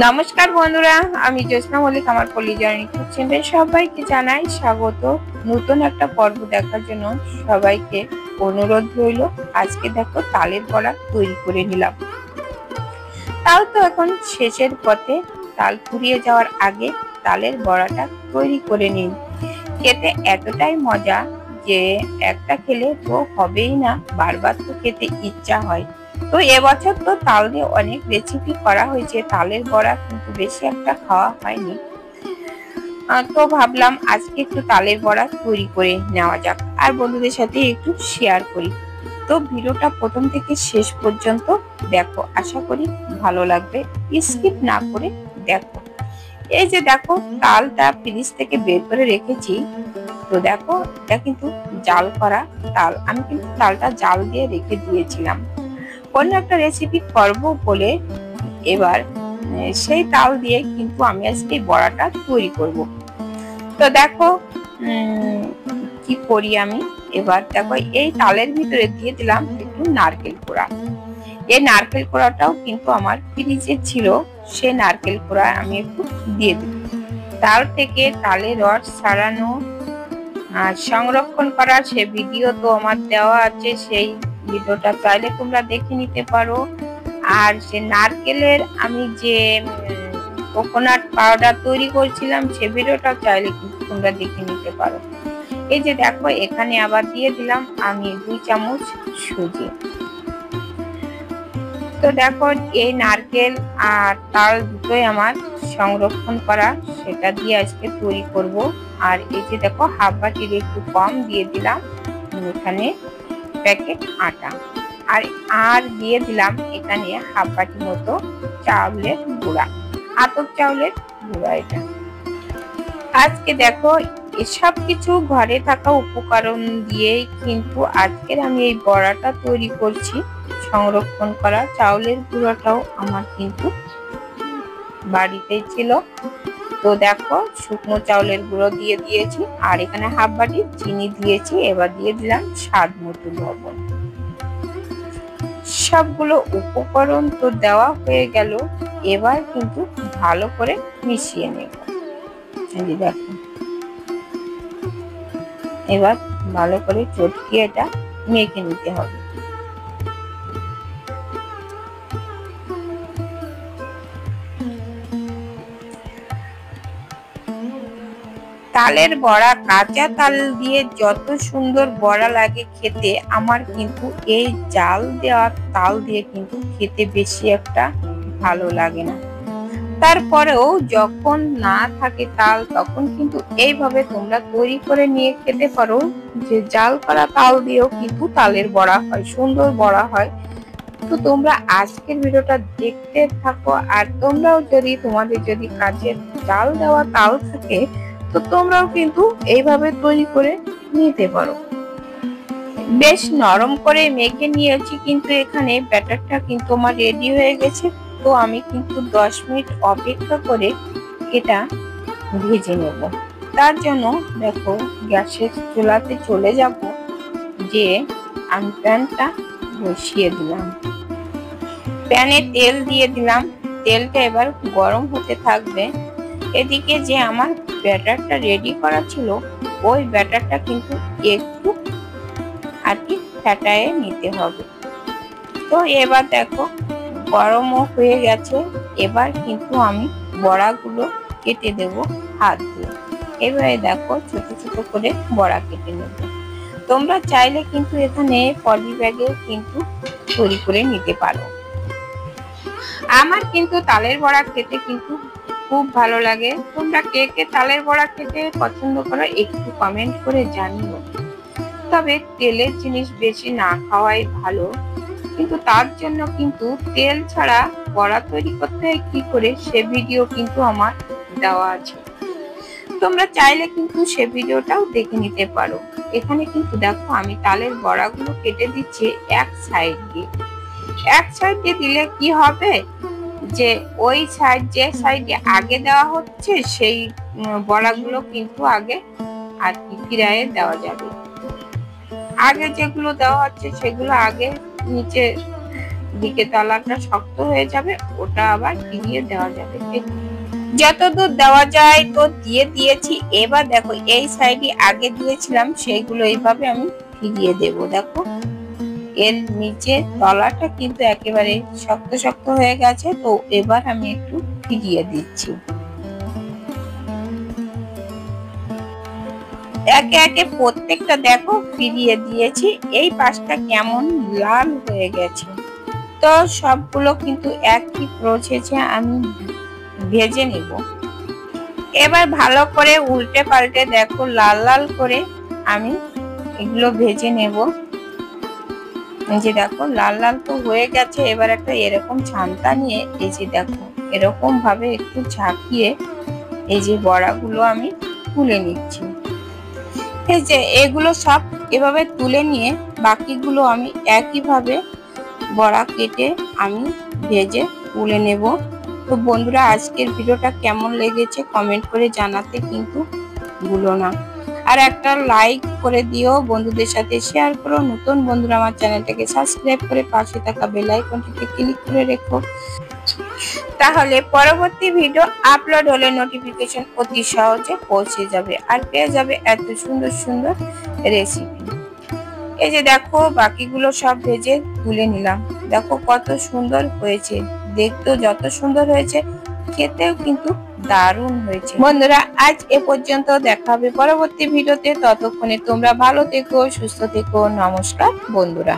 নমস্কার বন্ধুরা, আমি জ্যোৎস্না মল্লিক। আমার পল্লী জার্নি কিচেনে সবাইকে জানাই স্বাগত। নতুন একটা পর্ব দেখার জন্য সবাইকে অনুরোধ রইল। আজকে দেখো তালের বড়া তৈরি করে নিলাম। তাল তো এখন শেষের পথে, তাল ফুরিয়ে যাওয়ার আগে তালের বড়াটা তৈরি করে নিন। খেতে এতটাই মজা যে একটা খেলে তো হবেই না, বারবার তো খেতে ইচ্ছা হয়। তো এবছর তো তাল দিয়ে অনেক রেসিপি করা হয়েছে, তালের বড়া কিন্তু বেশি একটা খাওয়া হয়নি। তো ভাবলাম আজকে একটু তালের বড়া তৈরি করে নেওয়া যাক আর বন্ধুদের সাথে একটু শেয়ার করি। তো ভিডিওটা প্রথম থেকে শেষ পর্যন্ত দেখো, আশা করি ভালো লাগবে, স্কিপ না করে দেখো। এই যে দেখো, তালটা ফ্রিজ থেকে বের করে রেখেছি। তো দেখো, এটা কিন্তু জাল করা তাল। আমি কিন্তু তালটা জাল দিয়ে রেখে দিয়েছিলাম অন্য একটা রেসিপি করব বলে। এবার সেই তাল দিয়ে কিন্তু আমি আজকে বড়াটা তৈরি করব। তো দেখো কি করি আমি। এবার দেখো, এই তালের ভিতরে দিয়ে দিলাম একটু নারকেল কোড়া। এই নারকেল কোড়াটাও কিন্তু আমার ফ্রিজে ছিল, সেই নারকেল কোড়া আমি একটু দিয়ে দিই। তাল থেকে তালের রস ছাড়ানো আর সংরক্ষণ করা সে ভিডিও তো আমার দেওয়া আছে, সেই ভিডিওটা চাইলে তোমরা দেখে নিতে পারো। আর সে নারকেলের আমি যে কোকোনাট পাউডার তৈরি করছিলাম সে ভিডিওটা চাইলে কিন্তু তোমরা দেখে নিতে পারো। এই যে দেখো, এখানে আবার দিয়ে দিলাম আমি 2 চামচ সুজি। তো দেখো, এই নারকেল আর তাল দুটোই আমার সংরক্ষণ করা, সেটা দিয়ে আজকে তৈরি করব। আর এই যে দেখো, হাফ বাটির একটু কম দিয়ে দিলাম এখানে প্যাকেট আটা। আর দিয়ে দিলাম এখানে হাফ বাটি মতো চাউলের গুঁড়া, আতপ চাউলের গুঁড়া। এটা আজকে দেখো, এসব কিছু ঘরে থাকা উপকরণ দিয়েই কিন্তু আজকের আমি এই বড়াটা তৈরি করছি। সংরক্ষণ করা চাউলের গুঁড়াটাও আমার কিন্তু বাড়িতেই ছিল। তো দেখো, শুকনো চাউলের গুঁড়ো দিয়ে দিয়েছি আর এখানে হাফ বাটি চিনি দিয়েছি। এবার দিয়ে দিলাম স্বাদ মতো লবণ। সবগুলো উপকরণ তো দেওয়া হয়ে গেল, এবার কিন্তু ভালো করে মিশিয়ে নেব। দেখো, এবার ভালো করে চটকিয়ে এটা মেখে নিতে হবে। তালের বড়া কাঁচা তাল দিয়ে যত সুন্দর বড়া লাগে খেতে, আমার কিন্তু এই জাল দেওয়া তাল দিয়ে কিন্তু খেতে বেশি একটা ভালো লাগে না। তারপরেও যখন না থাকে তাল, তখন কিন্তু এইভাবে তোমরা তৈরি করে নিয়ে খেতে পারো। যে জাল করা তাল দিয়েও কিন্তু তালের বড়া হয়, সুন্দর বড়া হয়। তো তোমরা আজকের ভিডিওটা দেখতে থাকো। আর তোমরাও যদি তোমাদের যদি কাছের জাল দেওয়া তাল থাকে, তো তোমরাও কিন্তু এইভাবে তৈরি করে নিতে পারো। বেশ নরম করে মেখে নিয়েছি, কিন্তু এখানে ব্যাটারটা কিন্তু আমার রেডি হয়ে গেছে। তো আমি কিন্তু 10 মিনিট অপেক্ষা করে এটা ভেজে নেব। তার জন্য দেখো, গ্যাসের চুলাতে চলে যাব, যে আমি প্যানটা বসিয়ে দিলাম। প্যানে তেল দিয়ে দিলাম, তেলটা এবার গরম হতে থাকবে। এদিকে যে আমার ব্যাটারটা রেডি করা ছিল, ওই ব্যাটারটা কিন্তু একটু আর কি ফেটায়ে নিতে হবে। তো এবার দেখো, গরমও হয়ে গেছে। এবার কিন্তু আমি বড়াগুলো কেটে দেব হাত দিয়ে। এবারে দেখো, ছোট ছোট করে বড়া কেটে নেব। তোমরা চাইলে কিন্তু এখানে পলি ব্যাগেও কিন্তু তৈরি করে নিতে পারো। আমার কিন্তু তালের বড়া খেতে কিন্তু খুব ভালো লাগে। তোমরা কে কে তালের বড়া খেতে পছন্দ করো একটু কমেন্ট করে জানিও। তবে তেলের জিনিস বেশি না খাওয়াই ভালো, কিন্তু তার জন্য কিন্তু তেল ছাড়া বড়া তৈরি করতে হয় কি করে, সে ভিডিও কিন্তু আমার দেওয়া আছে। তোমরা চাইলে কিন্তু সে ভিডিওটাও দেখে নিতে পারো। এখানে কিন্তু দেখো, আমি তালের বড়াগুলো কেটে দিচ্ছি এক সাইড দিয়ে। এক সাইড দিয়ে দিলে কি হবে, যে ওই সাইড যে সাইডে আগে দেওয়া হচ্ছে সেই বড়াগুলো কিন্তু আগে আর কি ফিরায়ে দেওয়া যাবে। আগে যেগুলো দেওয়া হচ্ছে সেগুলো আগে নিচে দিকে তলাটা শক্ত হয়ে যাবে, ওটা আবার ফিরিয়ে দেওয়া যাবে। যতদূর দেওয়া যায় তো দিয়ে দিয়েছি। এবার দেখো এই সাইডে আগে দিয়েছিলাম সেইগুলো এইভাবে আমি ফিরিয়ে দেব। দেখো এর নিচে তলাটা কিন্তু একেবারে শক্ত শক্ত হয়ে গেছে, তো এবার আমি একটু ফিরিয়ে দিচ্ছি। একে একে প্রত্যেকটা দেখো ফিরিয়ে দিয়েছি। এই পাশটা কেমন লাল হয়ে গেছে, তো সবগুলো কিন্তু একই প্রসেসে আমি ভেজে নেব। এবার ভালো করে উল্টে পাল্টে দেখো লাল লাল করে আমি এগুলো ভেজে নেব। এই যে দেখো লাল লাল তো হয়ে গেছে। এবার একটা এরকম ছান্তা নিয়ে এই যে দেখো এরকম ভাবে একটু ঝাঁকিয়ে এই যে বড়াগুলো আমি তুলে নিচ্ছি। এই যে এগুলো সব এভাবে তুলে নিয়ে বাকিগুলো আমি একইভাবে বড়া কেটে আমি ভেজে তুলে নেব। তো বন্ধুরা আজকের ভিডিওটা কেমন লেগেছে কমেন্ট করে জানাতে কিন্তু ভুলো না। আর একটা লাইক করে দিও, বন্ধুদের সাথে শেয়ার করো। নতুন বন্ধুরা আমার চ্যানেলটাকে সাবস্ক্রাইব করে পাশে থাকা বেল আইকনটিতে ক্লিক করে রেখো, তাহলে পরবর্তী ভিডিও আপলোড হলে নোটিফিকেশন অতি সহজে পৌঁছে যাবে আর পেয়ে যাবে এত সুন্দর সুন্দর রেসিপি। এই যে দেখো বাকিগুলো সব ভেজে তুলে নিলাম। দেখো কত সুন্দর হয়েছে, দেখতেও যত সুন্দর হয়েছে খেতেও কিন্তু দারুণ হয়েছে। বন্ধুরা আজ এ পর্যন্ত, দেখা হবে পরবর্তী ভিডিওতে। ততক্ষণে তোমরা ভালো থেকো, সুস্থ থেকো। নমস্কার বন্ধুরা।